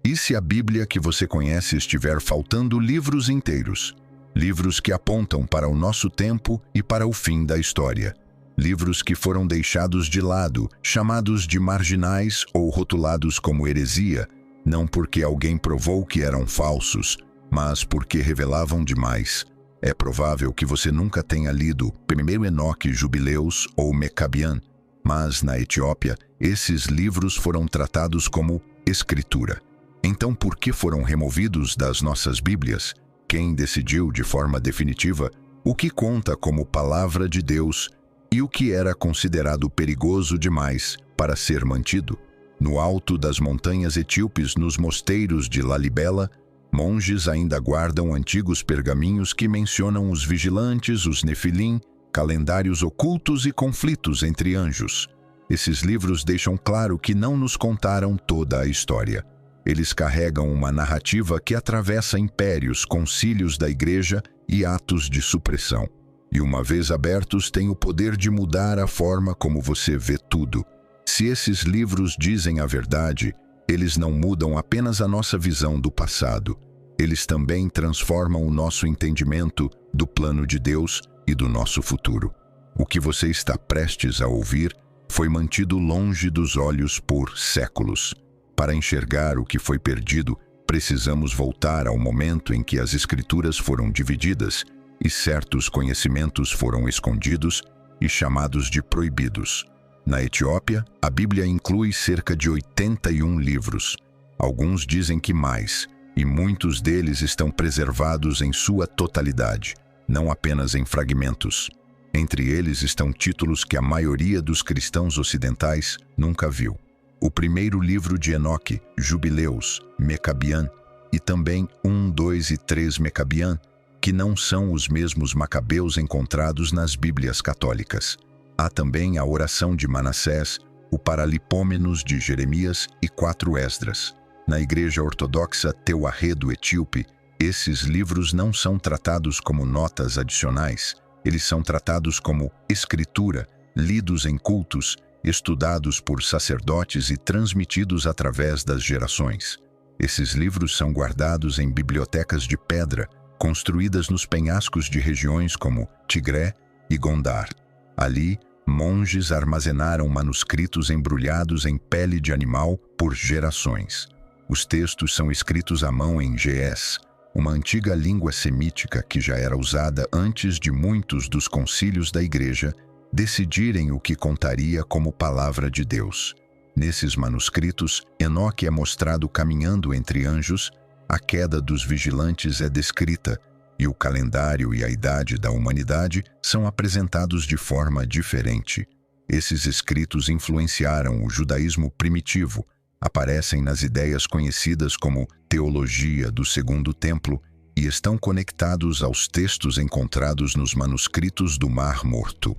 E se a Bíblia que você conhece estiver faltando livros inteiros? Livros que apontam para o nosso tempo e para o fim da história. Livros que foram deixados de lado, chamados de marginais ou rotulados como heresia, não porque alguém provou que eram falsos, mas porque revelavam demais. É provável que você nunca tenha lido 1 Enoque, Jubileus ou Mecabian, mas na Etiópia, esses livros foram tratados como escritura. Então, por que foram removidos das nossas Bíblias? Quem decidiu de forma definitiva o que conta como palavra de Deus e o que era considerado perigoso demais para ser mantido? No alto das montanhas etíopes, nos mosteiros de Lalibela, monges ainda guardam antigos pergaminhos que mencionam os vigilantes, os nefilim, calendários ocultos e conflitos entre anjos. Esses livros deixam claro que não nos contaram toda a história. Eles carregam uma narrativa que atravessa impérios, concílios da Igreja e atos de supressão. E uma vez abertos, têm o poder de mudar a forma como você vê tudo. Se esses livros dizem a verdade, eles não mudam apenas a nossa visão do passado. Eles também transformam o nosso entendimento do plano de Deus e do nosso futuro. O que você está prestes a ouvir foi mantido longe dos olhos por séculos. Para enxergar o que foi perdido, precisamos voltar ao momento em que as Escrituras foram divididas e certos conhecimentos foram escondidos e chamados de proibidos. Na Etiópia, a Bíblia inclui cerca de 81 livros. Alguns dizem que mais, e muitos deles estão preservados em sua totalidade, não apenas em fragmentos. Entre eles estão títulos que a maioria dos cristãos ocidentais nunca viu. O primeiro livro de Enoque, Jubileus, Mecabian, e também 1, 2 e 3 Mecabian, que não são os mesmos Macabeus encontrados nas Bíblias católicas. Há também a oração de Manassés, o Paralipômenos de Jeremias e 4 Esdras. Na Igreja Ortodoxa Teuarredo Etíope, esses livros não são tratados como notas adicionais, eles são tratados como escritura, lidos em cultos, estudados por sacerdotes e transmitidos através das gerações. Esses livros são guardados em bibliotecas de pedra, construídas nos penhascos de regiões como Tigré e Gondar. Ali, monges armazenaram manuscritos embrulhados em pele de animal por gerações. Os textos são escritos à mão em ge'ez, uma antiga língua semítica que já era usada antes de muitos dos concílios da Igreja decidirem o que contaria como palavra de Deus. Nesses manuscritos, Enoque é mostrado caminhando entre anjos, a queda dos vigilantes é descrita, e o calendário e a idade da humanidade são apresentados de forma diferente. Esses escritos influenciaram o judaísmo primitivo, aparecem nas ideias conhecidas como teologia do Segundo Templo e estão conectados aos textos encontrados nos manuscritos do Mar Morto.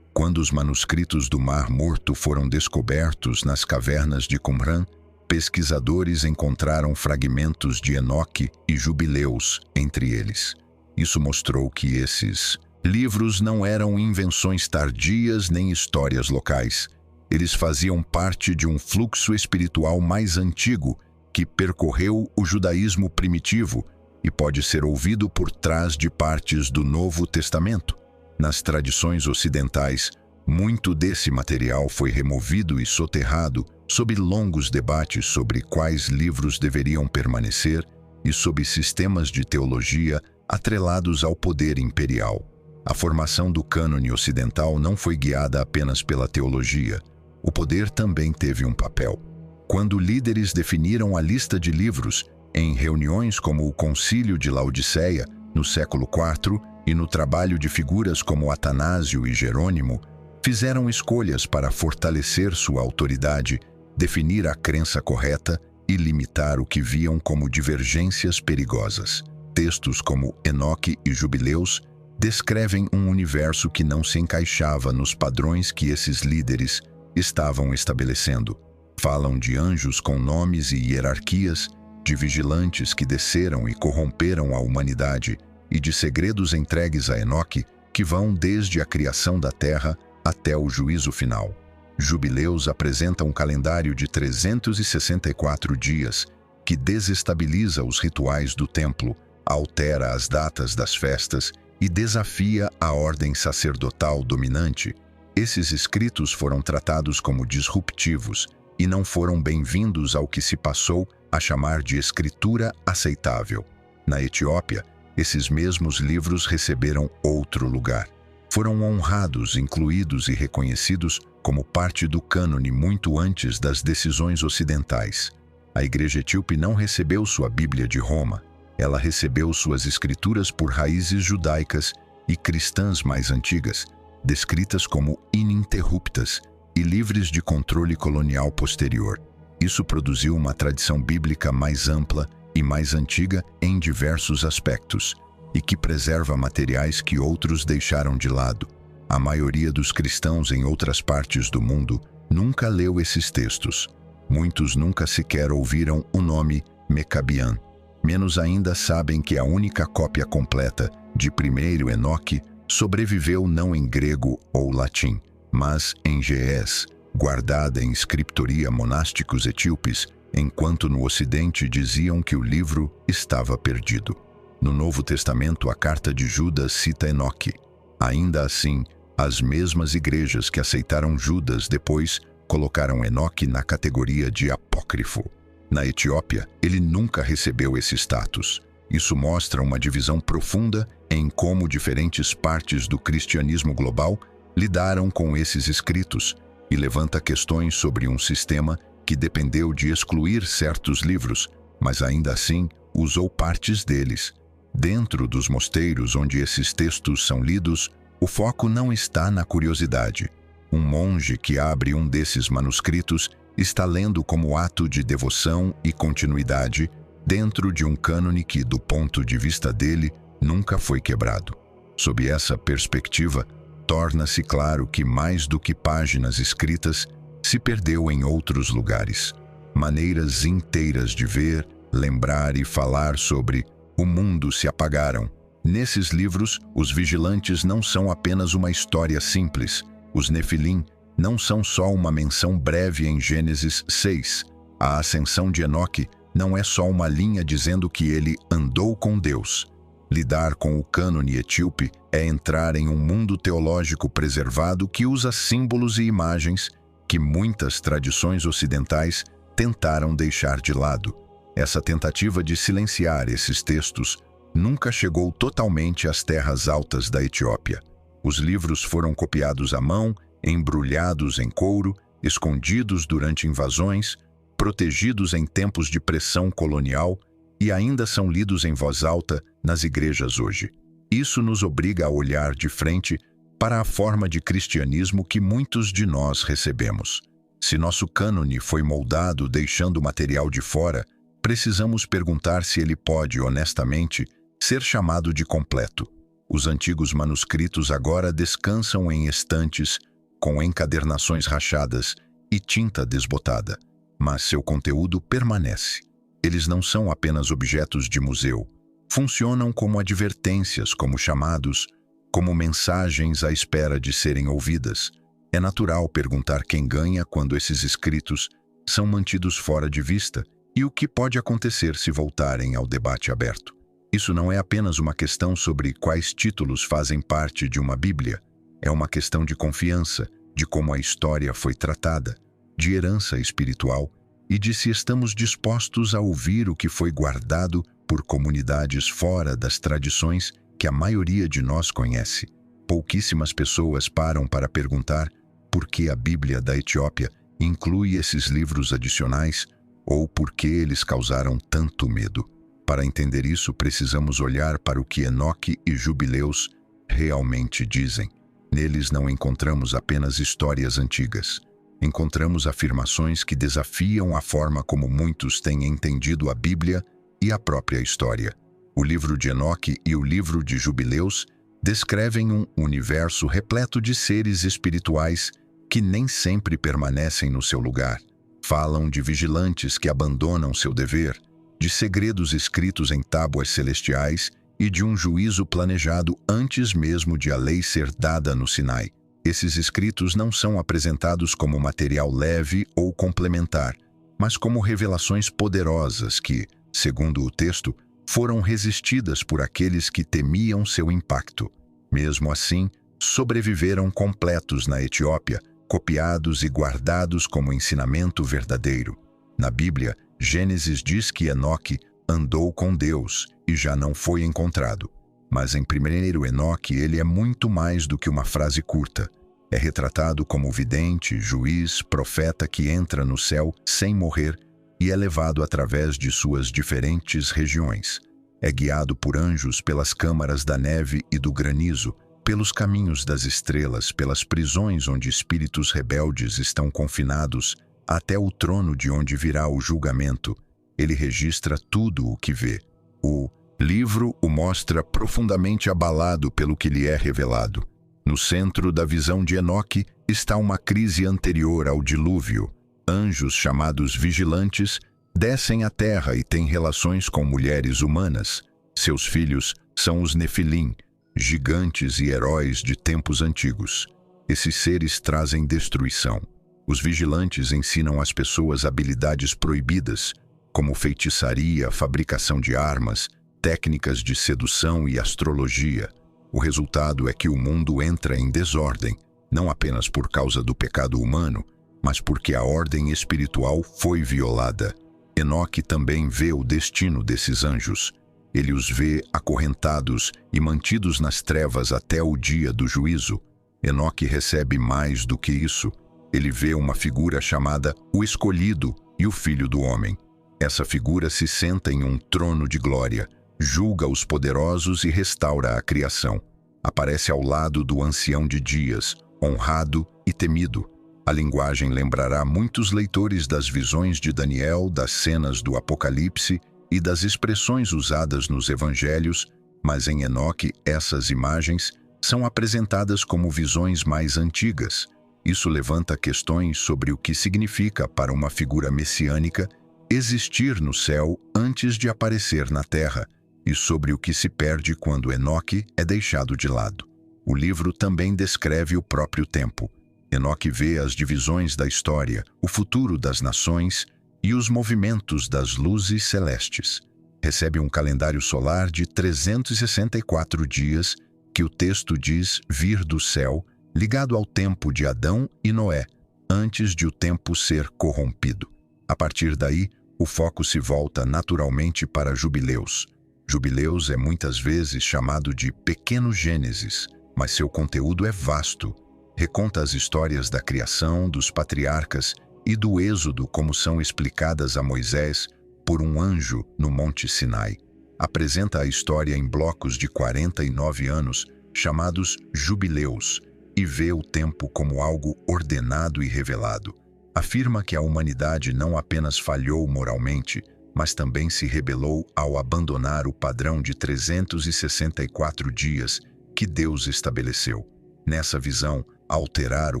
Quando os manuscritos do Mar Morto foram descobertos nas cavernas de Qumran, pesquisadores encontraram fragmentos de Enoque e Jubileus entre eles. Isso mostrou que esses livros não eram invenções tardias nem histórias locais. Eles faziam parte de um fluxo espiritual mais antigo que percorreu o judaísmo primitivo e pode ser ouvido por trás de partes do Novo Testamento. Nas tradições ocidentais, muito desse material foi removido e soterrado sob longos debates sobre quais livros deveriam permanecer e sob sistemas de teologia atrelados ao poder imperial. A formação do cânone ocidental não foi guiada apenas pela teologia. O poder também teve um papel. Quando líderes definiram a lista de livros em reuniões como o Concílio de Laodiceia, no século IV, e no trabalho de figuras como Atanásio e Jerônimo, fizeram escolhas para fortalecer sua autoridade, definir a crença correta e limitar o que viam como divergências perigosas. Textos como Enoque e Jubileus descrevem um universo que não se encaixava nos padrões que esses líderes estavam estabelecendo. Falam de anjos com nomes e hierarquias, de vigilantes que desceram e corromperam a humanidade, e de segredos entregues a Enoque que vão desde a criação da terra até o juízo final. Jubileus apresenta um calendário de 364 dias que desestabiliza os rituais do templo, altera as datas das festas e desafia a ordem sacerdotal dominante. Esses escritos foram tratados como disruptivos e não foram bem-vindos ao que se passou a chamar de escritura aceitável. Na Etiópia, esses mesmos livros receberam outro lugar. Foram honrados, incluídos e reconhecidos como parte do cânone muito antes das decisões ocidentais. A Igreja Etíope não recebeu sua Bíblia de Roma. Ela recebeu suas escrituras por raízes judaicas e cristãs mais antigas, descritas como ininterruptas e livres de controle colonial posterior. Isso produziu uma tradição bíblica mais ampla e mais antiga em diversos aspectos, e que preserva materiais que outros deixaram de lado. A maioria dos cristãos em outras partes do mundo nunca leu esses textos. Muitos nunca sequer ouviram o nome Mecabian. Menos ainda sabem que a única cópia completa de primeiro Enoque sobreviveu não em grego ou latim, mas em ge'ez, guardada em escriptoria monásticos etíopes, enquanto no Ocidente diziam que o livro estava perdido. No Novo Testamento, a carta de Judas cita Enoque. Ainda assim, as mesmas igrejas que aceitaram Judas depois colocaram Enoque na categoria de apócrifo. Na Etiópia, ele nunca recebeu esse status. Isso mostra uma divisão profunda em como diferentes partes do cristianismo global lidaram com esses escritos e levanta questões sobre um sistema que dependeu de excluir certos livros, mas ainda assim usou partes deles. Dentro dos mosteiros onde esses textos são lidos, o foco não está na curiosidade. Um monge que abre um desses manuscritos está lendo como ato de devoção e continuidade dentro de um cânone que, do ponto de vista dele, nunca foi quebrado. Sob essa perspectiva, torna-se claro que mais do que páginas escritas, se perdeu em outros lugares. Maneiras inteiras de ver, lembrar e falar sobre o mundo se apagaram. Nesses livros, os vigilantes não são apenas uma história simples. Os Nefilim não são só uma menção breve em Gênesis 6. A ascensão de Enoque não é só uma linha dizendo que ele andou com Deus. Lidar com o cânone etíope é entrar em um mundo teológico preservado que usa símbolos e imagens que muitas tradições ocidentais tentaram deixar de lado. Essa tentativa de silenciar esses textos nunca chegou totalmente às terras altas da Etiópia. Os livros foram copiados à mão, embrulhados em couro, escondidos durante invasões, protegidos em tempos de pressão colonial e ainda são lidos em voz alta nas igrejas hoje. Isso nos obriga a olhar de frente para a forma de cristianismo que muitos de nós recebemos. Se nosso cânone foi moldado deixando o material de fora, precisamos perguntar se ele pode, honestamente, ser chamado de completo. Os antigos manuscritos agora descansam em estantes, com encadernações rachadas e tinta desbotada, mas seu conteúdo permanece. Eles não são apenas objetos de museu. Funcionam como advertências, como chamados, como mensagens à espera de serem ouvidas. É natural perguntar quem ganha quando esses escritos são mantidos fora de vista e o que pode acontecer se voltarem ao debate aberto. Isso não é apenas uma questão sobre quais títulos fazem parte de uma Bíblia. É uma questão de confiança, de como a história foi tratada, de herança espiritual e de se estamos dispostos a ouvir o que foi guardado por comunidades fora das tradições que a maioria de nós conhece. Pouquíssimas pessoas param para perguntar por que a Bíblia da Etiópia inclui esses livros adicionais ou por que eles causaram tanto medo. Para entender isso, precisamos olhar para o que Enoque e Jubileus realmente dizem. Neles não encontramos apenas histórias antigas. Encontramos afirmações que desafiam a forma como muitos têm entendido a Bíblia e a própria história. O livro de Enoque e o livro de Jubileus descrevem um universo repleto de seres espirituais que nem sempre permanecem no seu lugar. Falam de vigilantes que abandonam seu dever, de segredos escritos em tábuas celestiais e de um juízo planejado antes mesmo de a lei ser dada no Sinai. Esses escritos não são apresentados como material leve ou complementar. mas como revelações poderosas que, segundo o texto, foram resistidas por aqueles que temiam seu impacto. Mesmo assim, sobreviveram completos na Etiópia, copiados e guardados como ensinamento verdadeiro. Na Bíblia, Gênesis diz que Enoque andou com Deus e já não foi encontrado. Mas em 1 Enoque ele é muito mais do que uma frase curta. É retratado como vidente, juiz, profeta que entra no céu sem morrer e é levado através de suas diferentes regiões. É guiado por anjos pelas câmaras da neve e do granizo, pelos caminhos das estrelas, pelas prisões onde espíritos rebeldes estão confinados, até o trono de onde virá o julgamento. Ele registra tudo o que vê. O livro o mostra profundamente abalado pelo que lhe é revelado. No centro da visão de Enoque está uma crise anterior ao dilúvio. Anjos chamados vigilantes descem à terra e têm relações com mulheres humanas. Seus filhos são os Nefilim, gigantes e heróis de tempos antigos. Esses seres trazem destruição. Os vigilantes ensinam às pessoas habilidades proibidas, como feitiçaria, fabricação de armas, técnicas de sedução e astrologia. O resultado é que o mundo entra em desordem, não apenas por causa do pecado humano, mas porque a ordem espiritual foi violada. Enoque também vê o destino desses anjos. Ele os vê acorrentados e mantidos nas trevas até o dia do juízo. Enoque recebe mais do que isso. Ele vê uma figura chamada o Escolhido e o Filho do Homem. Essa figura se senta em um trono de glória, julga os poderosos e restaura a criação. Aparece ao lado do Ancião de Dias, honrado e temido. A linguagem lembrará muitos leitores das visões de Daniel, das cenas do Apocalipse e das expressões usadas nos Evangelhos, mas em Enoque essas imagens são apresentadas como visões mais antigas. Isso levanta questões sobre o que significa para uma figura messiânica existir no céu antes de aparecer na terra, e sobre o que se perde quando Enoque é deixado de lado. O livro também descreve o próprio tempo. Enoque vê as divisões da história, o futuro das nações e os movimentos das luzes celestes. Recebe um calendário solar de 364 dias, que o texto diz vir do céu, ligado ao tempo de Adão e Noé, antes de o tempo ser corrompido. A partir daí, o foco se volta naturalmente para Jubileus. Jubileus é muitas vezes chamado de Pequeno Gênesis, mas seu conteúdo é vasto. Reconta as histórias da criação, dos patriarcas e do Êxodo como são explicadas a Moisés por um anjo no Monte Sinai. Apresenta a história em blocos de 49 anos, chamados Jubileus, e vê o tempo como algo ordenado e revelado. Afirma que a humanidade não apenas falhou moralmente, mas também se rebelou ao abandonar o padrão de 364 dias que Deus estabeleceu. Nessa visão, alterar o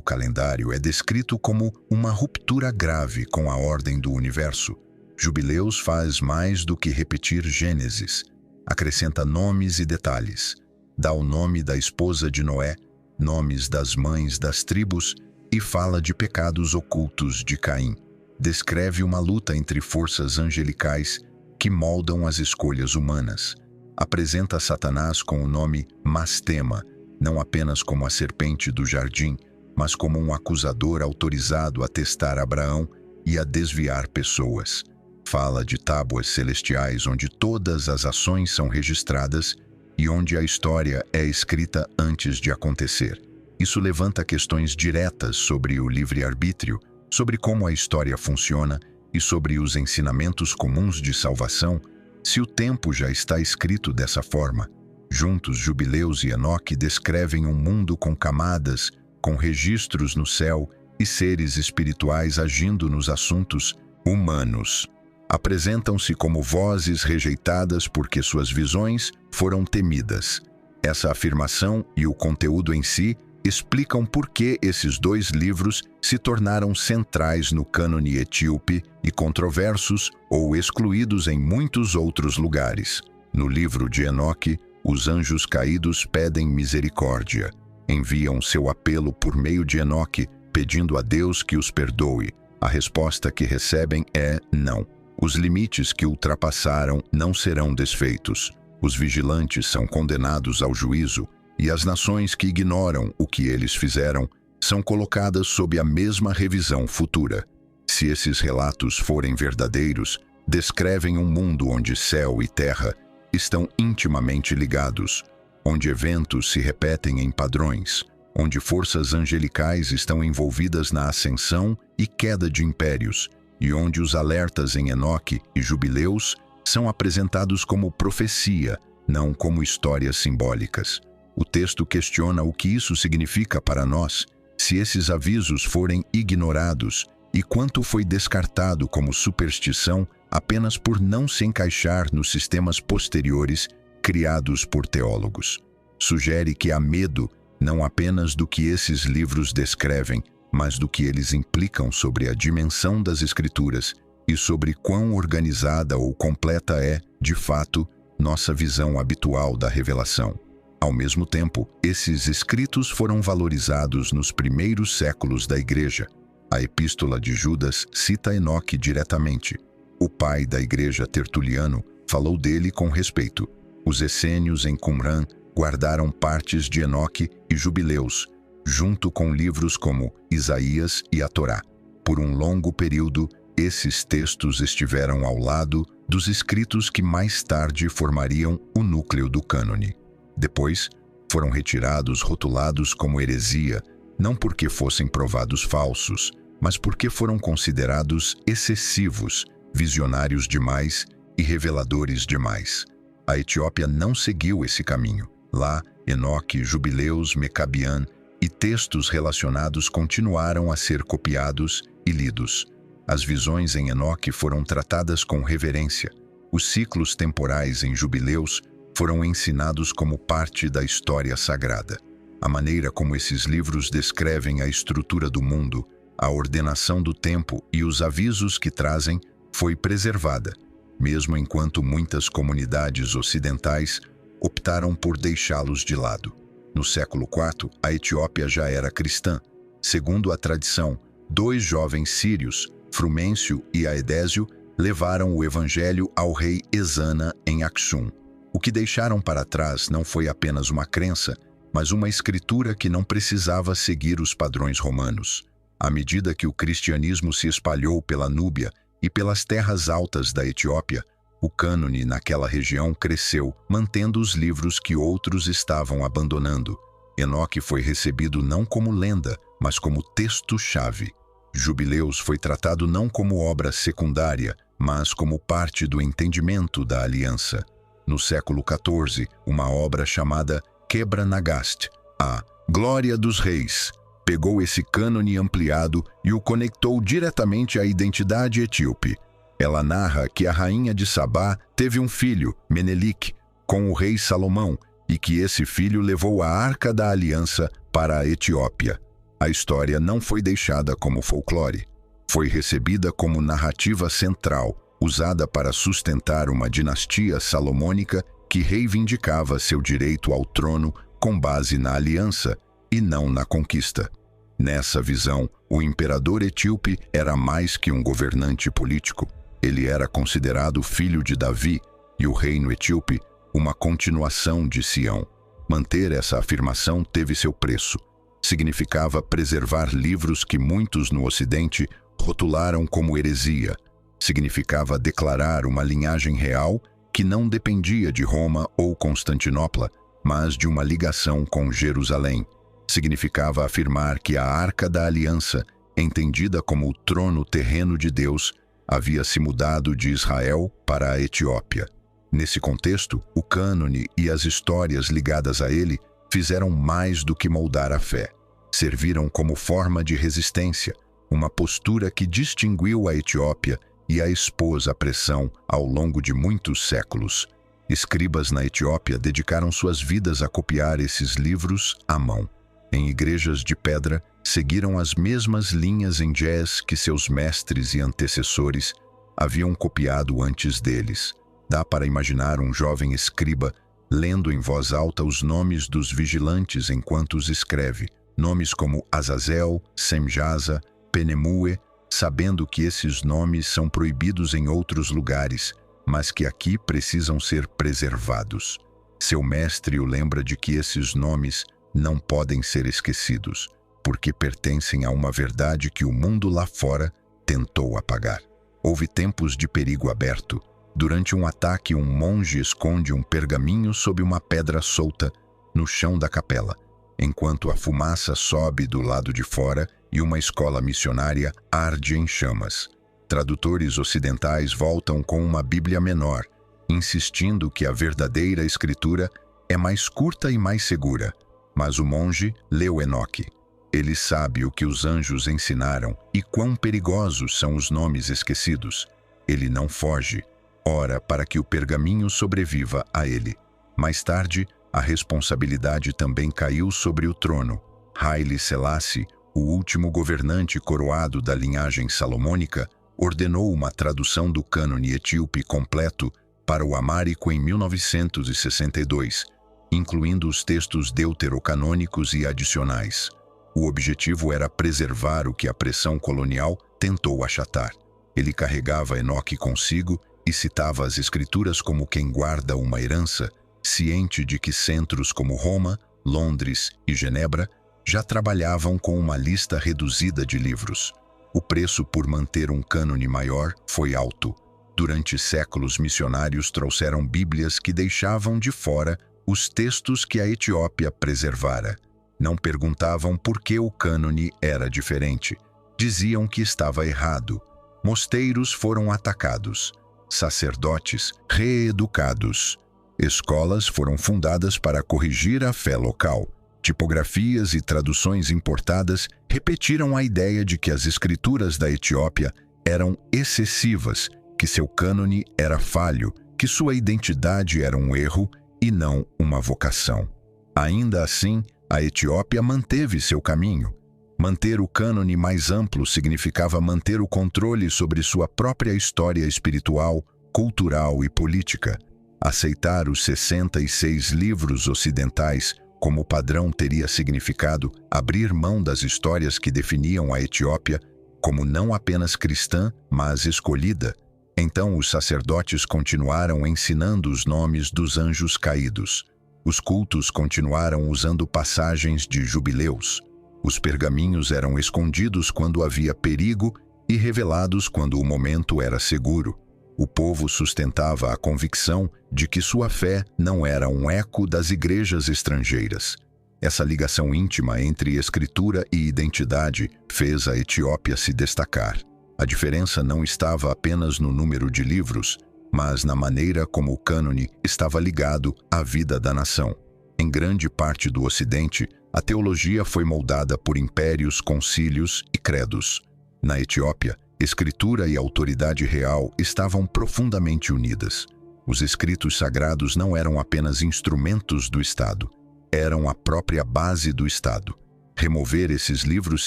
calendário é descrito como uma ruptura grave com a ordem do universo. Jubileus faz mais do que repetir Gênesis. Acrescenta nomes e detalhes. Dá o nome da esposa de Noé, nomes das mães das tribos e fala de pecados ocultos de Caim. Descreve uma luta entre forças angelicais que moldam as escolhas humanas. Apresenta Satanás com o nome Mastema, não apenas como a serpente do jardim, mas como um acusador autorizado a testar Abraão e a desviar pessoas. Fala de tábuas celestiais onde todas as ações são registradas e onde a história é escrita antes de acontecer. Isso levanta questões diretas sobre o livre-arbítrio, sobre como a história funciona e sobre os ensinamentos comuns de salvação, se o tempo já está escrito dessa forma. Juntos, Jubileus e Enoque descrevem um mundo com camadas, com registros no céu e seres espirituais agindo nos assuntos humanos. Apresentam-se como vozes rejeitadas porque suas visões foram temidas. Essa afirmação e o conteúdo em si explicam por que esses dois livros se tornaram centrais no cânone etíope e controversos ou excluídos em muitos outros lugares. No livro de Enoque, os anjos caídos pedem misericórdia. Enviam seu apelo por meio de Enoque, pedindo a Deus que os perdoe. A resposta que recebem é não. Os limites que ultrapassaram não serão desfeitos. Os vigilantes são condenados ao juízo, e as nações que ignoram o que eles fizeram são colocadas sob a mesma revisão futura. Se esses relatos forem verdadeiros, descrevem um mundo onde céu e terra estão intimamente ligados, onde eventos se repetem em padrões, onde forças angelicais estão envolvidas na ascensão e queda de impérios, e onde os alertas em Enoque e Jubileus são apresentados como profecia, não como histórias simbólicas. O texto questiona o que isso significa para nós, se esses avisos forem ignorados, e quanto foi descartado como superstição apenas por não se encaixar nos sistemas posteriores criados por teólogos. Sugere que há medo não apenas do que esses livros descrevem, mas do que eles implicam sobre a dimensão das Escrituras e sobre quão organizada ou completa é, de fato, nossa visão habitual da revelação. Ao mesmo tempo, esses escritos foram valorizados nos primeiros séculos da Igreja. A Epístola de Judas cita Enoque diretamente. O pai da Igreja, Tertuliano, falou dele com respeito. Os essênios em Qumran guardaram partes de Enoque e Jubileus, junto com livros como Isaías e a Torá. Por um longo período, esses textos estiveram ao lado dos escritos que mais tarde formariam o núcleo do cânone. Depois, foram retirados rotulados como heresia, não porque fossem provados falsos, mas porque foram considerados excessivos, visionários demais e reveladores demais. A Etiópia não seguiu esse caminho. Lá, Enoque, Jubileus, Mecabian e textos relacionados continuaram a ser copiados e lidos. As visões em Enoque foram tratadas com reverência. Os ciclos temporais em Jubileus foram ensinados como parte da história sagrada. A maneira como esses livros descrevem a estrutura do mundo, a ordenação do tempo e os avisos que trazem foi preservada, mesmo enquanto muitas comunidades ocidentais optaram por deixá-los de lado. No século IV, a Etiópia já era cristã. Segundo a tradição, 2 jovens sírios, Frumêncio e Aedésio, levaram o evangelho ao rei Ezana em Aksum. O que deixaram para trás não foi apenas uma crença, mas uma escritura que não precisava seguir os padrões romanos. À medida que o cristianismo se espalhou pela Núbia e pelas terras altas da Etiópia, o cânone naquela região cresceu, mantendo os livros que outros estavam abandonando. Enoque foi recebido não como lenda, mas como texto-chave. Jubileus foi tratado não como obra secundária, mas como parte do entendimento da aliança. No século XIV, uma obra chamada Quebra Nagast, a Glória dos Reis, pegou esse cânone ampliado e o conectou diretamente à identidade etíope. Ela narra que a rainha de Sabá teve um filho, Menelik, com o rei Salomão, e que esse filho levou a Arca da Aliança para a Etiópia. A história não foi deixada como folclore. Foi recebida como narrativa central, usada para sustentar uma dinastia salomônica que reivindicava seu direito ao trono com base na aliança e não na conquista. Nessa visão, o imperador etíope era mais que um governante político. Ele era considerado filho de Davi e o reino etíope uma continuação de Sião. Manter essa afirmação teve seu preço. Significava preservar livros que muitos no Ocidente rotularam como heresia. Significava declarar uma linhagem real que não dependia de Roma ou Constantinopla, mas de uma ligação com Jerusalém. Significava afirmar que a Arca da Aliança, entendida como o trono terreno de Deus, havia se mudado de Israel para a Etiópia. Nesse contexto, o cânone e as histórias ligadas a ele fizeram mais do que moldar a fé. Serviram como forma de resistência, uma postura que distinguiu a Etiópia e a expôs à pressão ao longo de muitos séculos. Escribas na Etiópia dedicaram suas vidas a copiar esses livros à mão. Em igrejas de pedra, seguiram as mesmas linhas em jazz que seus mestres e antecessores haviam copiado antes deles. Dá para imaginar um jovem escriba lendo em voz alta os nomes dos vigilantes enquanto os escreve. Nomes como Azazel, Semjaza, Penemue sabendo que esses nomes são proibidos em outros lugares, mas que aqui precisam ser preservados. Seu mestre o lembra de que esses nomes não podem ser esquecidos, porque pertencem a uma verdade que o mundo lá fora tentou apagar. Houve tempos de perigo aberto. Durante um ataque, um monge esconde um pergaminho sob uma pedra solta no chão da capela, enquanto a fumaça sobe do lado de fora e uma escola missionária arde em chamas. Tradutores ocidentais voltam com uma Bíblia menor, insistindo que a verdadeira escritura é mais curta e mais segura. Mas o monge leu Enoque. Ele sabe o que os anjos ensinaram e quão perigosos são os nomes esquecidos. Ele não foge, ora para que o pergaminho sobreviva a ele. Mais tarde, a responsabilidade também caiu sobre o trono. Haile Selassie, o último governante coroado da linhagem salomônica, ordenou uma tradução do cânone etíope completo para o amárico em 1962, incluindo os textos deuterocanônicos e adicionais. O objetivo era preservar o que a pressão colonial tentou achatar. Ele carregava Enoque consigo e citava as escrituras como quem guarda uma herança, ciente de que centros como Roma, Londres e Genebra já trabalhavam com uma lista reduzida de livros. O preço por manter um cânone maior foi alto. Durante séculos, missionários trouxeram Bíblias que deixavam de fora os textos que a Etiópia preservara. Não perguntavam por que o cânone era diferente. Diziam que estava errado. Mosteiros foram atacados. Sacerdotes reeducados. Escolas foram fundadas para corrigir a fé local. Tipografias e traduções importadas repetiram a ideia de que as escrituras da Etiópia eram excessivas, que seu cânone era falho, que sua identidade era um erro e não uma vocação. Ainda assim, a Etiópia manteve seu caminho. Manter o cânone mais amplo significava manter o controle sobre sua própria história espiritual, cultural e política. Aceitar os 66 livros ocidentais como padrão teria significado abrir mão das histórias que definiam a Etiópia como não apenas cristã, mas escolhida. Então os sacerdotes continuaram ensinando os nomes dos anjos caídos. Os cultos continuaram usando passagens de jubileus. Os pergaminhos eram escondidos quando havia perigo e revelados quando o momento era seguro. O povo sustentava a convicção de que sua fé não era um eco das igrejas estrangeiras. Essa ligação íntima entre escritura e identidade fez a Etiópia se destacar. A diferença não estava apenas no número de livros, mas na maneira como o cânone estava ligado à vida da nação. Em grande parte do Ocidente, a teologia foi moldada por impérios, concílios e credos. Na Etiópia, escritura e autoridade real estavam profundamente unidas. Os escritos sagrados não eram apenas instrumentos do Estado, eram a própria base do Estado. Remover esses livros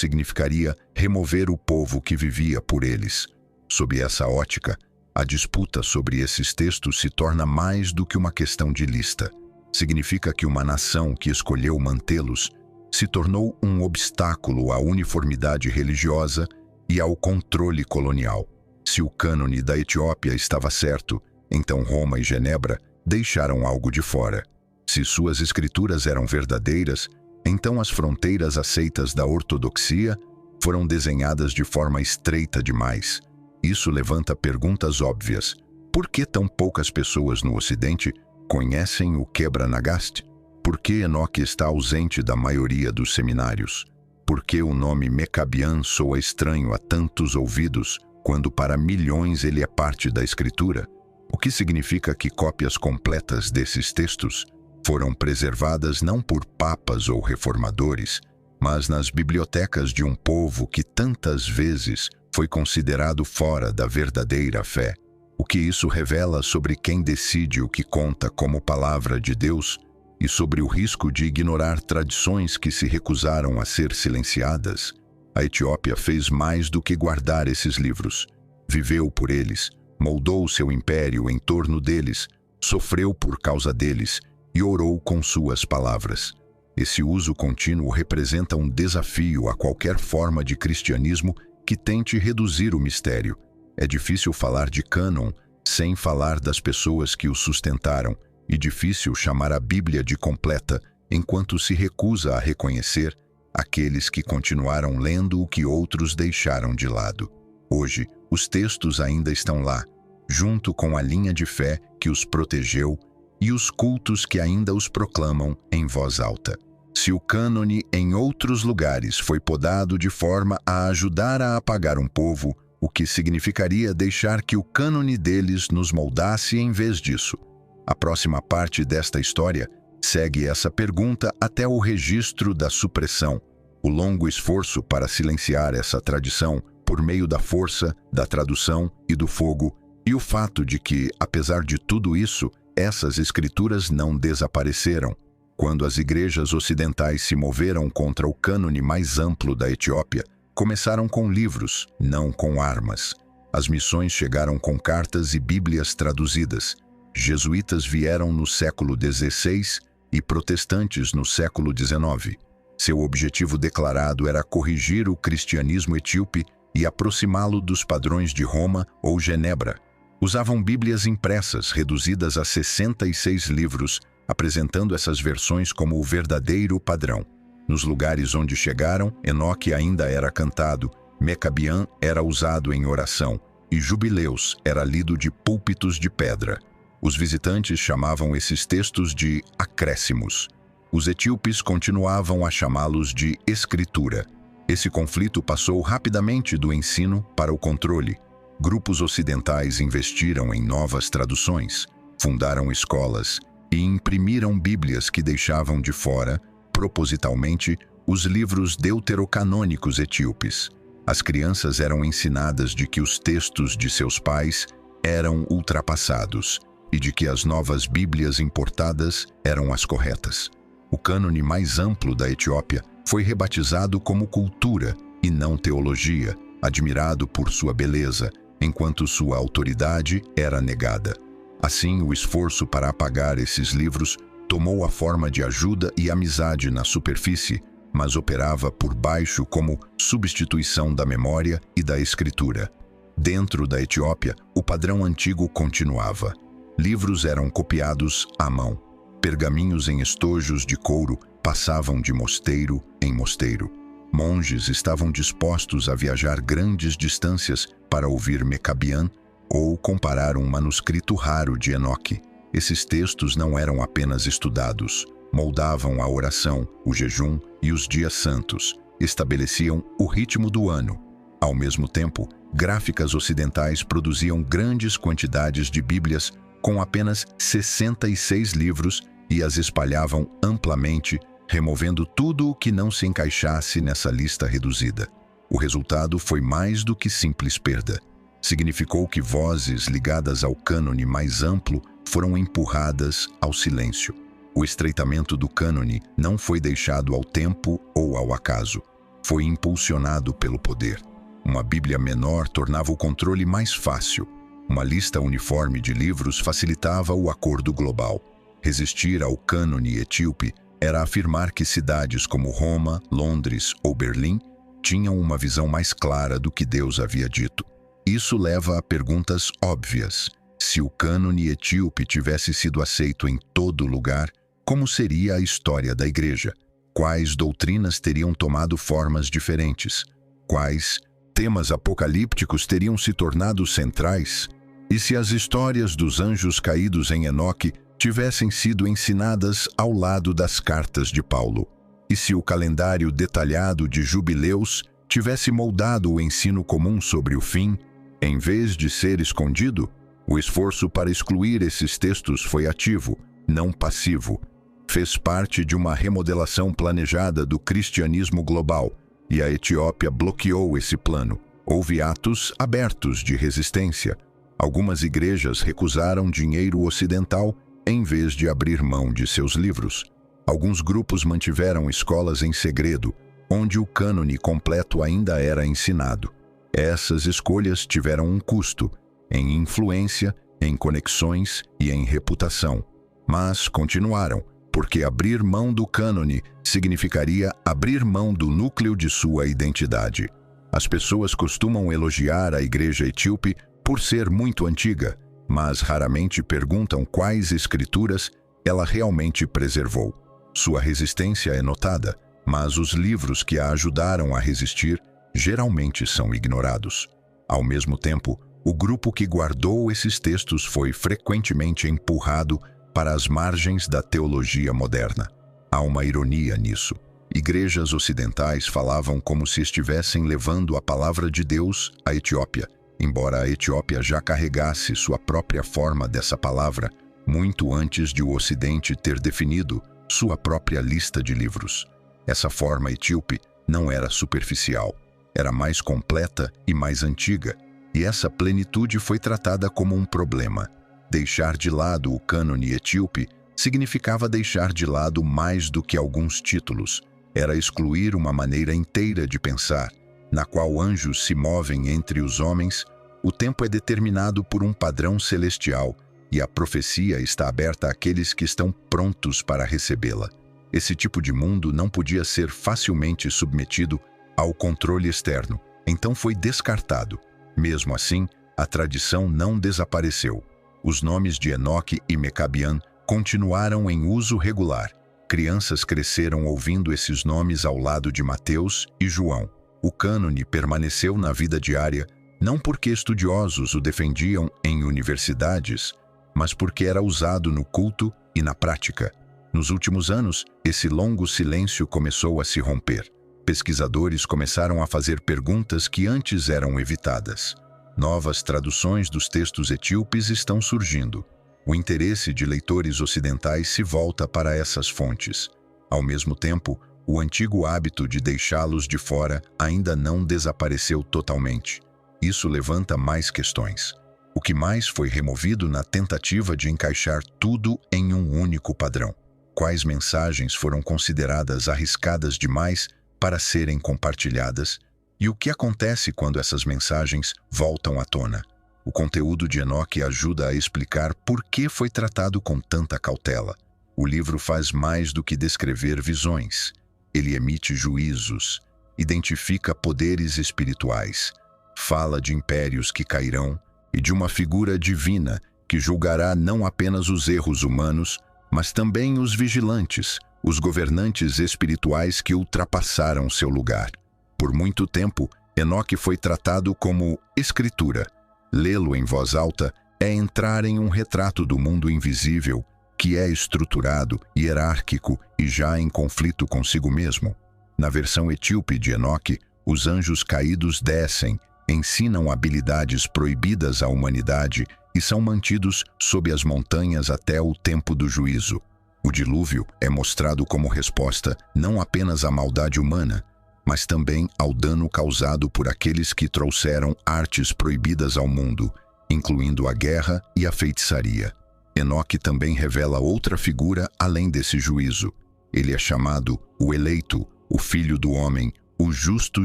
significaria remover o povo que vivia por eles. Sob essa ótica, a disputa sobre esses textos se torna mais do que uma questão de lista. Significa que uma nação que escolheu mantê-los se tornou um obstáculo à uniformidade religiosa e ao controle colonial. Se o cânone da Etiópia estava certo, então Roma e Genebra deixaram algo de fora. Se suas escrituras eram verdadeiras, então as fronteiras aceitas da ortodoxia foram desenhadas de forma estreita demais. Isso levanta perguntas óbvias. Por que tão poucas pessoas no Ocidente conhecem o Quebra-Nagast? Por que Enoque está ausente da maioria dos seminários? Por que o nome Mecabian soa estranho a tantos ouvidos, quando para milhões ele é parte da Escritura? O que significa que cópias completas desses textos foram preservadas não por papas ou reformadores, mas nas bibliotecas de um povo que tantas vezes foi considerado fora da verdadeira fé? O que isso revela sobre quem decide o que conta como palavra de Deus e sobre o risco de ignorar tradições que se recusaram a ser silenciadas? A Etiópia fez mais do que guardar esses livros. Viveu por eles, moldou seu império em torno deles, sofreu por causa deles e orou com suas palavras. Esse uso contínuo representa um desafio a qualquer forma de cristianismo que tente reduzir o mistério. É difícil falar de cânon sem falar das pessoas que o sustentaram, e difícil chamar a Bíblia de completa enquanto se recusa a reconhecer aqueles que continuaram lendo o que outros deixaram de lado. Hoje, os textos ainda estão lá, junto com a linha de fé que os protegeu e os cultos que ainda os proclamam em voz alta. Se o cânone em outros lugares foi podado de forma a ajudar a apagar um povo, o que significaria deixar que o cânone deles nos moldasse em vez disso? A próxima parte desta história segue essa pergunta até o registro da supressão, o longo esforço para silenciar essa tradição por meio da força, da tradução e do fogo, e o fato de que, apesar de tudo isso, essas escrituras não desapareceram. Quando as igrejas ocidentais se moveram contra o cânone mais amplo da Etiópia, começaram com livros, não com armas. As missões chegaram com cartas e bíblias traduzidas. Jesuítas vieram no século XVI e protestantes no século XIX. Seu objetivo declarado era corrigir o cristianismo etíope e aproximá-lo dos padrões de Roma ou Genebra. Usavam bíblias impressas, reduzidas a 66 livros, apresentando essas versões como o verdadeiro padrão. Nos lugares onde chegaram, Enoque ainda era cantado, Mecabiã era usado em oração, e Jubileus era lido de púlpitos de pedra. Os visitantes chamavam esses textos de acréscimos. Os etíopes continuavam a chamá-los de escritura. Esse conflito passou rapidamente do ensino para o controle. Grupos ocidentais investiram em novas traduções, fundaram escolas e imprimiram bíblias que deixavam de fora, propositalmente, os livros deuterocanônicos etíopes. As crianças eram ensinadas de que os textos de seus pais eram ultrapassados e de que as novas bíblias importadas eram as corretas. O cânone mais amplo da Etiópia foi rebatizado como cultura e não teologia, admirado por sua beleza, enquanto sua autoridade era negada. Assim, o esforço para apagar esses livros tomou a forma de ajuda e amizade na superfície, mas operava por baixo como substituição da memória e da escritura. Dentro da Etiópia, o padrão antigo continuava. Livros eram copiados à mão. Pergaminhos em estojos de couro passavam de mosteiro em mosteiro. Monges estavam dispostos a viajar grandes distâncias para ouvir Mecabiã ou comparar um manuscrito raro de Enoque. Esses textos não eram apenas estudados, moldavam a oração, o jejum e os dias santos, estabeleciam o ritmo do ano. Ao mesmo tempo, gráficas ocidentais produziam grandes quantidades de bíblias com apenas 66 livros e as espalhavam amplamente, removendo tudo o que não se encaixasse nessa lista reduzida. O resultado foi mais do que simples perda. Significou que vozes ligadas ao cânone mais amplo foram empurradas ao silêncio. O estreitamento do cânone não foi deixado ao tempo ou ao acaso. Foi impulsionado pelo poder. Uma Bíblia menor tornava o controle mais fácil. Uma lista uniforme de livros facilitava o acordo global. Resistir ao cânone etíope era afirmar que cidades como Roma, Londres ou Berlim tinham uma visão mais clara do que Deus havia dito. Isso leva a perguntas óbvias. Se o cânone etíope tivesse sido aceito em todo lugar, como seria a história da Igreja? Quais doutrinas teriam tomado formas diferentes? Quais temas apocalípticos teriam se tornado centrais? E se as histórias dos anjos caídos em Enoque tivessem sido ensinadas ao lado das cartas de Paulo? E se o calendário detalhado de Jubileus tivesse moldado o ensino comum sobre o fim, em vez de ser escondido? O esforço para excluir esses textos foi ativo, não passivo. Fez parte de uma remodelação planejada do cristianismo global, e a Etiópia bloqueou esse plano. Houve atos abertos de resistência. Algumas igrejas recusaram dinheiro ocidental em vez de abrir mão de seus livros. Alguns grupos mantiveram escolas em segredo, onde o cânone completo ainda era ensinado. Essas escolhas tiveram um custo, em influência, em conexões e em reputação. Mas continuaram, porque abrir mão do cânone significaria abrir mão do núcleo de sua identidade. As pessoas costumam elogiar a igreja etíope por ser muito antiga, mas raramente perguntam quais escrituras ela realmente preservou. Sua resistência é notada, mas os livros que a ajudaram a resistir geralmente são ignorados. Ao mesmo tempo, o grupo que guardou esses textos foi frequentemente empurrado para as margens da teologia moderna. Há uma ironia nisso. Igrejas ocidentais falavam como se estivessem levando a palavra de Deus à Etiópia, embora a Etiópia já carregasse sua própria forma dessa palavra muito antes de o Ocidente ter definido sua própria lista de livros. Essa forma etíope não era superficial, era mais completa e mais antiga, e essa plenitude foi tratada como um problema. Deixar de lado o cânone etíope significava deixar de lado mais do que alguns títulos. Era excluir uma maneira inteira de pensar, na qual anjos se movem entre os homens, o tempo é determinado por um padrão celestial e a profecia está aberta àqueles que estão prontos para recebê-la. Esse tipo de mundo não podia ser facilmente submetido ao controle externo, então foi descartado. Mesmo assim, a tradição não desapareceu. Os nomes de Enoque e Mecabian continuaram em uso regular. Crianças cresceram ouvindo esses nomes ao lado de Mateus e João. O cânone permaneceu na vida diária, não porque estudiosos o defendiam em universidades, mas porque era usado no culto e na prática. Nos últimos anos, esse longo silêncio começou a se romper. Pesquisadores começaram a fazer perguntas que antes eram evitadas. Novas traduções dos textos etíopes estão surgindo. O interesse de leitores ocidentais se volta para essas fontes. Ao mesmo tempo, o antigo hábito de deixá-los de fora ainda não desapareceu totalmente. Isso levanta mais questões. O que mais foi removido na tentativa de encaixar tudo em um único padrão? Quais mensagens foram consideradas arriscadas demais para serem compartilhadas? E o que acontece quando essas mensagens voltam à tona? O conteúdo de Enoque ajuda a explicar por que foi tratado com tanta cautela. O livro faz mais do que descrever visões. Ele emite juízos, identifica poderes espirituais, fala de impérios que cairão e de uma figura divina que julgará não apenas os erros humanos, mas também os vigilantes, os governantes espirituais que ultrapassaram seu lugar. Por muito tempo, Enoque foi tratado como escritura. Lê-lo em voz alta é entrar em um retrato do mundo invisível, que é estruturado, hierárquico e já em conflito consigo mesmo. Na versão etíope de Enoque, os anjos caídos descem, ensinam habilidades proibidas à humanidade e são mantidos sob as montanhas até o tempo do juízo. O dilúvio é mostrado como resposta não apenas à maldade humana, mas também ao dano causado por aqueles que trouxeram artes proibidas ao mundo, incluindo a guerra e a feitiçaria. Enoque também revela outra figura além desse juízo. Ele é chamado o eleito, o filho do homem, o justo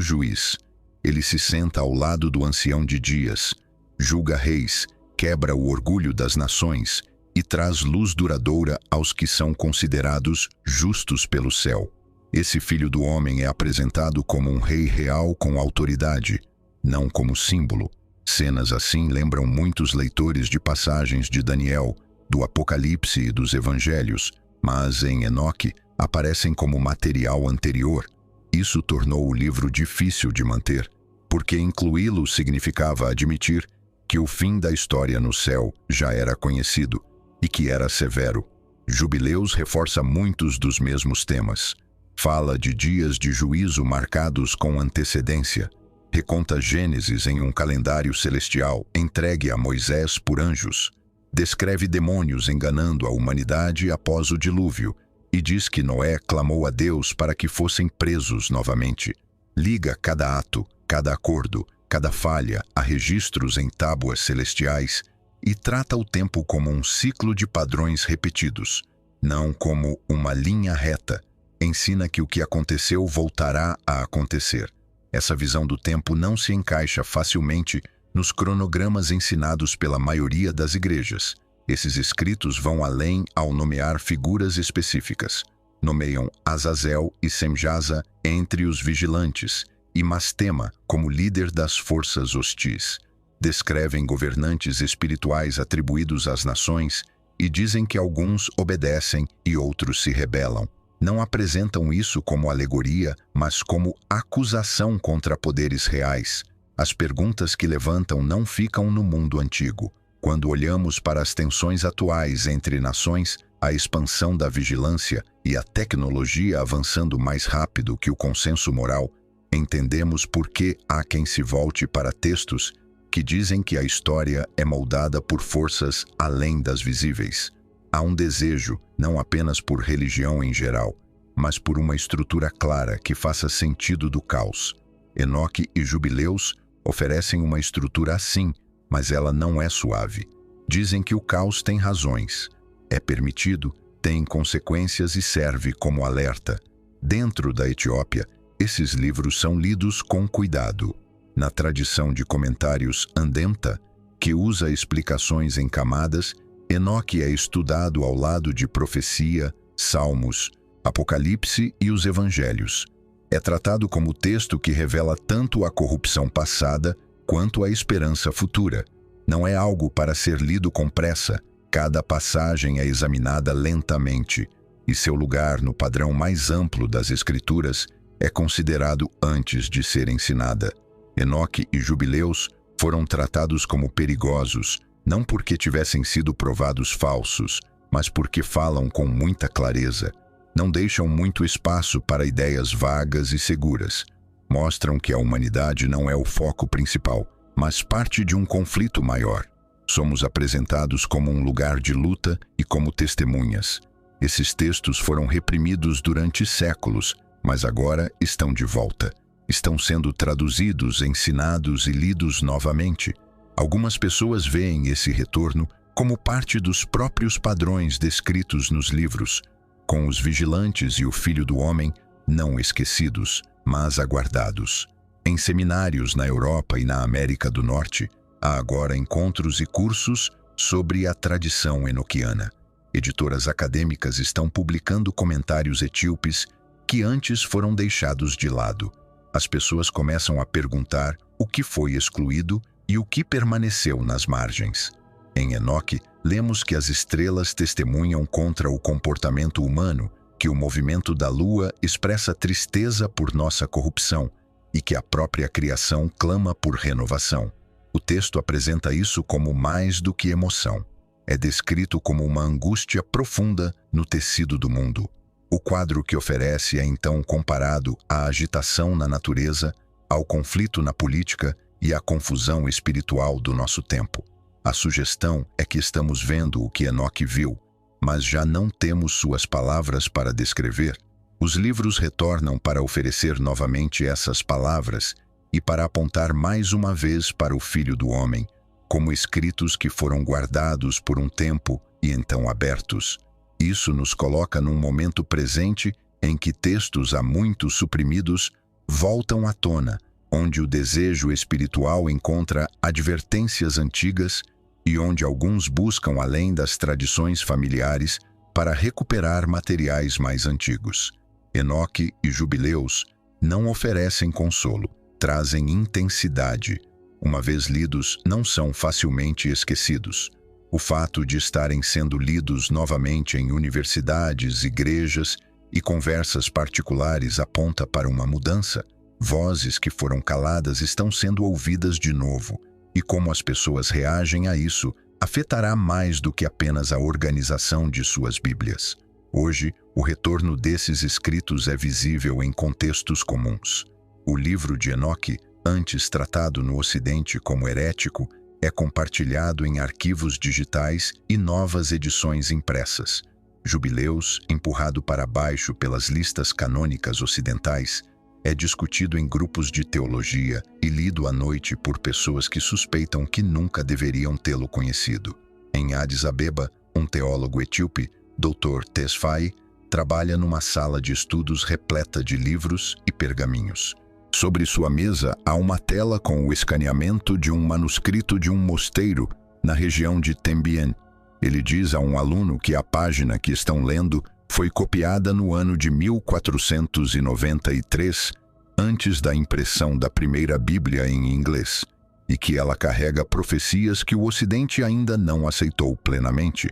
juiz. Ele se senta ao lado do ancião de dias, julga reis, quebra o orgulho das nações e traz luz duradoura aos que são considerados justos pelo céu. Esse filho do homem é apresentado como um rei real com autoridade, não como símbolo. Cenas assim lembram muitos leitores de passagens de Daniel, do Apocalipse e dos Evangelhos, mas em Enoque aparecem como material anterior. Isso tornou o livro difícil de manter, porque incluí-lo significava admitir que o fim da história no céu já era conhecido e que era severo. Jubileus reforça muitos dos mesmos temas. Fala de dias de juízo marcados com antecedência. Reconta Gênesis em um calendário celestial entregue a Moisés por anjos. Descreve demônios enganando a humanidade após o dilúvio e diz que Noé clamou a Deus para que fossem presos novamente. Liga cada ato, cada acordo, cada falha a registros em tábuas celestiais e trata o tempo como um ciclo de padrões repetidos, não como uma linha reta. Ensina que o que aconteceu voltará a acontecer. Essa visão do tempo não se encaixa facilmente nos cronogramas ensinados pela maioria das igrejas. Esses escritos vão além ao nomear figuras específicas. Nomeiam Azazel e Semjaza entre os vigilantes e Mastema como líder das forças hostis. Descrevem governantes espirituais atribuídos às nações e dizem que alguns obedecem e outros se rebelam. Não apresentam isso como alegoria, mas como acusação contra poderes reais. As perguntas que levantam não ficam no mundo antigo. Quando olhamos para as tensões atuais entre nações, a expansão da vigilância e a tecnologia avançando mais rápido que o consenso moral, entendemos por que há quem se volte para textos que dizem que a história é moldada por forças além das visíveis. Há um desejo, não apenas por religião em geral, mas por uma estrutura clara que faça sentido do caos. Enoque e Jubileus oferecem uma estrutura assim, mas ela não é suave. Dizem que o caos tem razões, é permitido, tem consequências e serve como alerta. Dentro da Etiópia, esses livros são lidos com cuidado. Na tradição de comentários Andemta, que usa explicações em camadas, Enoque é estudado ao lado de profecia, salmos, Apocalipse e os Evangelhos. É tratado como texto que revela tanto a corrupção passada quanto a esperança futura. Não é algo para ser lido com pressa. Cada passagem é examinada lentamente, e seu lugar no padrão mais amplo das Escrituras é considerado antes de ser ensinada. Enoque e Jubileus foram tratados como perigosos, não porque tivessem sido provados falsos, mas porque falam com muita clareza. Não deixam muito espaço para ideias vagas e seguras. Mostram que a humanidade não é o foco principal, mas parte de um conflito maior. Somos apresentados como um lugar de luta e como testemunhas. Esses textos foram reprimidos durante séculos, mas agora estão de volta. Estão sendo traduzidos, ensinados e lidos novamente. Algumas pessoas veem esse retorno como parte dos próprios padrões descritos nos livros, com os vigilantes e o Filho do Homem não esquecidos, mas aguardados. Em seminários na Europa e na América do Norte, há agora encontros e cursos sobre a tradição enoquiana. Editoras acadêmicas estão publicando comentários etíopes que antes foram deixados de lado. As pessoas começam a perguntar o que foi excluído e o que permaneceu nas margens. Em Enoque, lemos que as estrelas testemunham contra o comportamento humano, que o movimento da lua expressa tristeza por nossa corrupção e que a própria criação clama por renovação. O texto apresenta isso como mais do que emoção. É descrito como uma angústia profunda no tecido do mundo. O quadro que oferece é então comparado à agitação na natureza, ao conflito na política e à confusão espiritual do nosso tempo. A sugestão é que estamos vendo o que Enoque viu, mas já não temos suas palavras para descrever. Os livros retornam para oferecer novamente essas palavras e para apontar mais uma vez para o Filho do Homem, como escritos que foram guardados por um tempo e então abertos. Isso nos coloca num momento presente em que textos há muito suprimidos voltam à tona, onde o desejo espiritual encontra advertências antigas e onde alguns buscam além das tradições familiares para recuperar materiais mais antigos. Enoque e Jubileus não oferecem consolo, trazem intensidade. Uma vez lidos, não são facilmente esquecidos. O fato de estarem sendo lidos novamente em universidades, igrejas e conversas particulares aponta para uma mudança. Vozes que foram caladas estão sendo ouvidas de novo, e como as pessoas reagem a isso afetará mais do que apenas a organização de suas Bíblias. Hoje, o retorno desses escritos é visível em contextos comuns. O livro de Enoque, antes tratado no Ocidente como herético, é compartilhado em arquivos digitais e novas edições impressas. Jubileus, empurrado para baixo pelas listas canônicas ocidentais, é discutido em grupos de teologia e lido à noite por pessoas que suspeitam que nunca deveriam tê-lo conhecido. Em Addis Abeba, um teólogo etíope, Dr. Tesfaye, trabalha numa sala de estudos repleta de livros e pergaminhos. Sobre sua mesa há uma tela com o escaneamento de um manuscrito de um mosteiro na região de Tembien. Ele diz a um aluno que a página que estão lendo foi copiada no ano de 1493 antes da impressão da primeira Bíblia em inglês, e que ela carrega profecias que o Ocidente ainda não aceitou plenamente.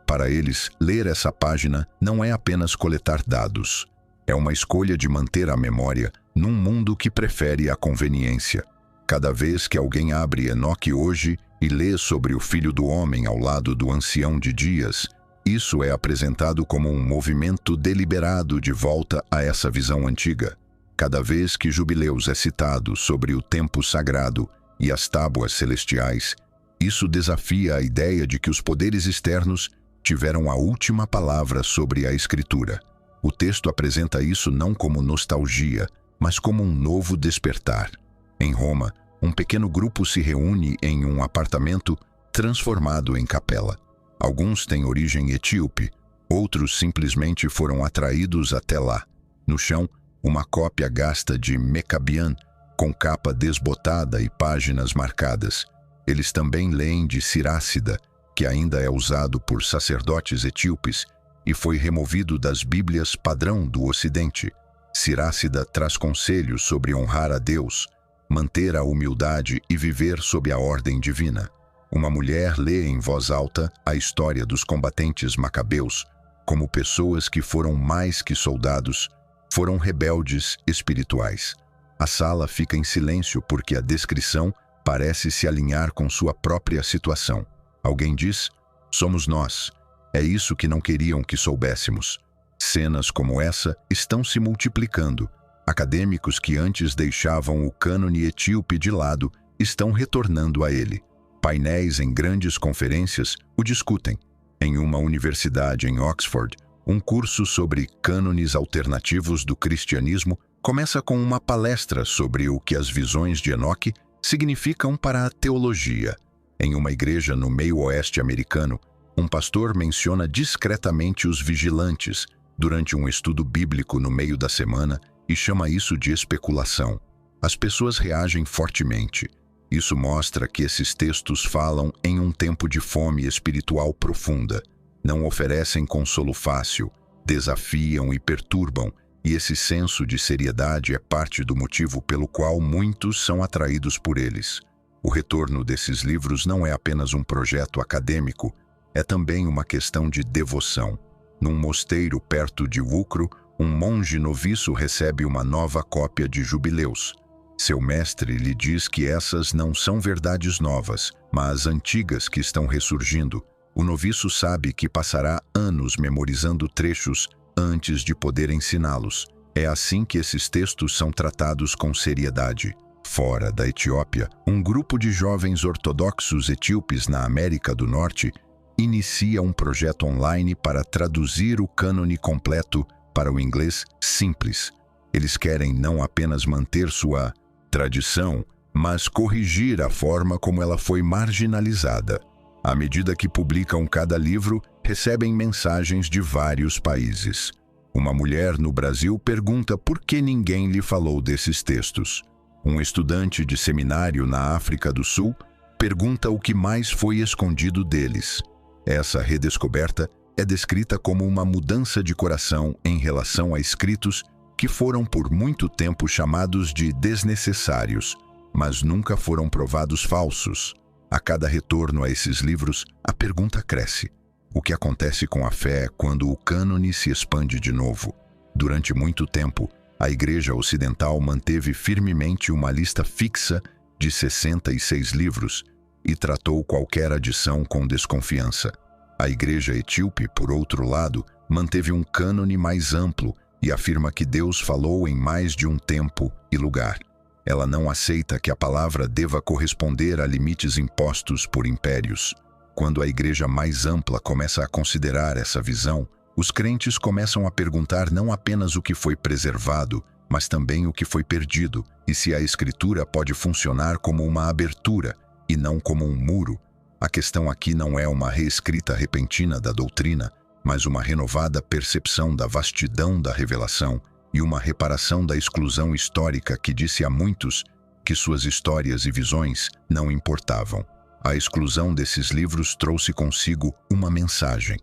Para eles, ler essa página não é apenas coletar dados. É uma escolha de manter a memória num mundo que prefere a conveniência. Cada vez que alguém abre Enoque hoje e lê sobre o Filho do Homem ao lado do Ancião de Dias, isso é apresentado como um movimento deliberado de volta a essa visão antiga. Cada vez que Jubileus é citado sobre o tempo sagrado e as tábuas celestiais, isso desafia a ideia de que os poderes externos tiveram a última palavra sobre a Escritura. O texto apresenta isso não como nostalgia, mas como um novo despertar. Em Roma, um pequeno grupo se reúne em um apartamento transformado em capela. Alguns têm origem etíope, outros simplesmente foram atraídos até lá. No chão, uma cópia gasta de Mecabian, com capa desbotada e páginas marcadas. Eles também leem de Sirácida, que ainda é usado por sacerdotes etíopes e foi removido das Bíblias padrão do Ocidente. Sirácida traz conselhos sobre honrar a Deus, manter a humildade e viver sob a ordem divina. Uma mulher lê em voz alta a história dos combatentes macabeus como pessoas que foram mais que soldados, foram rebeldes espirituais. A sala fica em silêncio porque a descrição parece se alinhar com sua própria situação. Alguém diz: somos nós. É isso que não queriam que soubéssemos. Cenas como essa estão se multiplicando. Acadêmicos que antes deixavam o cânone etíope de lado estão retornando a ele. Painéis em grandes conferências o discutem. Em uma universidade em Oxford, um curso sobre cânones alternativos do cristianismo começa com uma palestra sobre o que as visões de Enoque significam para a teologia. Em uma igreja no meio-oeste americano, um pastor menciona discretamente os vigilantes durante um estudo bíblico no meio da semana e chama isso de especulação. As pessoas reagem fortemente. Isso mostra que esses textos falam em um tempo de fome espiritual profunda. Não oferecem consolo fácil, desafiam e perturbam, e esse senso de seriedade é parte do motivo pelo qual muitos são atraídos por eles. O retorno desses livros não é apenas um projeto acadêmico, é também uma questão de devoção. Num mosteiro perto de Wuchro, um monge noviço recebe uma nova cópia de Jubileus. Seu mestre lhe diz que essas não são verdades novas, mas antigas que estão ressurgindo. O noviço sabe que passará anos memorizando trechos antes de poder ensiná-los. É assim que esses textos são tratados com seriedade. Fora da Etiópia, um grupo de jovens ortodoxos etíopes na América do Norte inicia um projeto online para traduzir o cânone completo para o inglês simples. Eles querem não apenas manter sua tradição, mas corrigir a forma como ela foi marginalizada. À medida que publicam cada livro, recebem mensagens de vários países. Uma mulher no Brasil pergunta por que ninguém lhe falou desses textos. Um estudante de seminário na África do Sul pergunta o que mais foi escondido deles. Essa redescoberta é descrita como uma mudança de coração em relação a escritos que foram por muito tempo chamados de desnecessários, mas nunca foram provados falsos. A cada retorno a esses livros, a pergunta cresce. O que acontece com a fé quando o cânone se expande de novo? Durante muito tempo, a Igreja Ocidental manteve firmemente uma lista fixa de 66 livros e tratou qualquer adição com desconfiança. A Igreja Etíope, por outro lado, manteve um cânone mais amplo e afirma que Deus falou em mais de um tempo e lugar. Ela não aceita que a palavra deva corresponder a limites impostos por impérios. Quando a igreja mais ampla começa a considerar essa visão, os crentes começam a perguntar não apenas o que foi preservado, mas também o que foi perdido, e se a Escritura pode funcionar como uma abertura e não como um muro. A questão aqui não é uma reescrita repentina da doutrina, mas uma renovada percepção da vastidão da revelação e uma reparação da exclusão histórica que disse a muitos que suas histórias e visões não importavam. A exclusão desses livros trouxe consigo uma mensagem.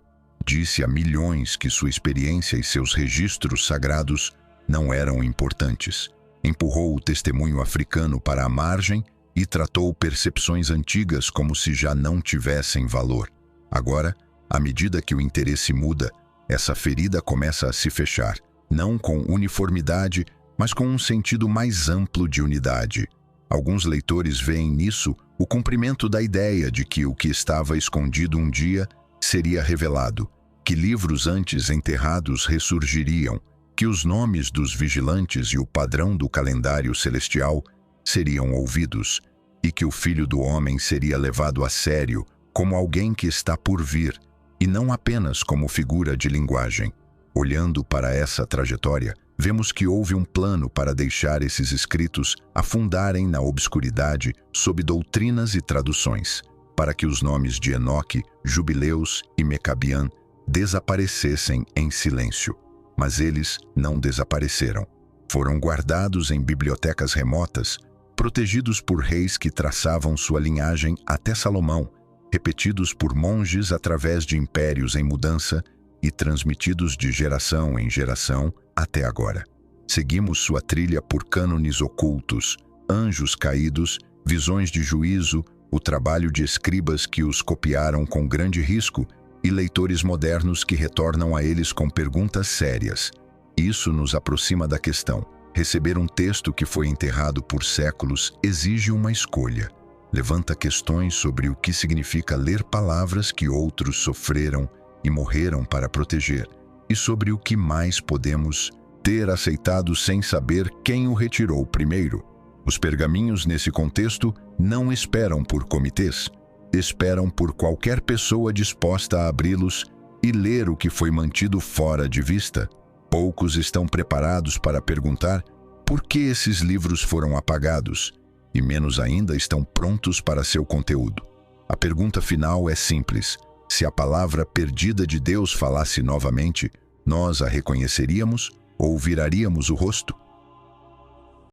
Disse a milhões que sua experiência e seus registros sagrados não eram importantes. Empurrou o testemunho africano para a margem e tratou percepções antigas como se já não tivessem valor. Agora, à medida que o interesse muda, essa ferida começa a se fechar, não com uniformidade, mas com um sentido mais amplo de unidade. Alguns leitores veem nisso o cumprimento da ideia de que o que estava escondido um dia seria revelado, que livros antes enterrados ressurgiriam, que os nomes dos vigilantes e o padrão do calendário celestial seriam ouvidos, e que o Filho do Homem seria levado a sério como alguém que está por vir, e não apenas como figura de linguagem. Olhando para essa trajetória, vemos que houve um plano para deixar esses escritos afundarem na obscuridade sob doutrinas e traduções, para que os nomes de Enoque, Jubileus e Mecabian desaparecessem em silêncio. Mas eles não desapareceram. Foram guardados em bibliotecas remotas, protegidos por reis que traçavam sua linhagem até Salomão, repetidos por monges através de impérios em mudança e transmitidos de geração em geração até agora. Seguimos sua trilha por cânones ocultos, anjos caídos, visões de juízo, o trabalho de escribas que os copiaram com grande risco e leitores modernos que retornam a eles com perguntas sérias. Isso nos aproxima da questão. Receber um texto que foi enterrado por séculos exige uma escolha. Levanta questões sobre o que significa ler palavras que outros sofreram e morreram para proteger, e sobre o que mais podemos ter aceitado sem saber quem o retirou primeiro. Os pergaminhos nesse contexto não esperam por comitês, esperam por qualquer pessoa disposta a abri-los e ler o que foi mantido fora de vista. Poucos estão preparados para perguntar por que esses livros foram apagados, e menos ainda estão prontos para seu conteúdo. A pergunta final é simples: se a palavra perdida de Deus falasse novamente, nós a reconheceríamos ou viraríamos o rosto?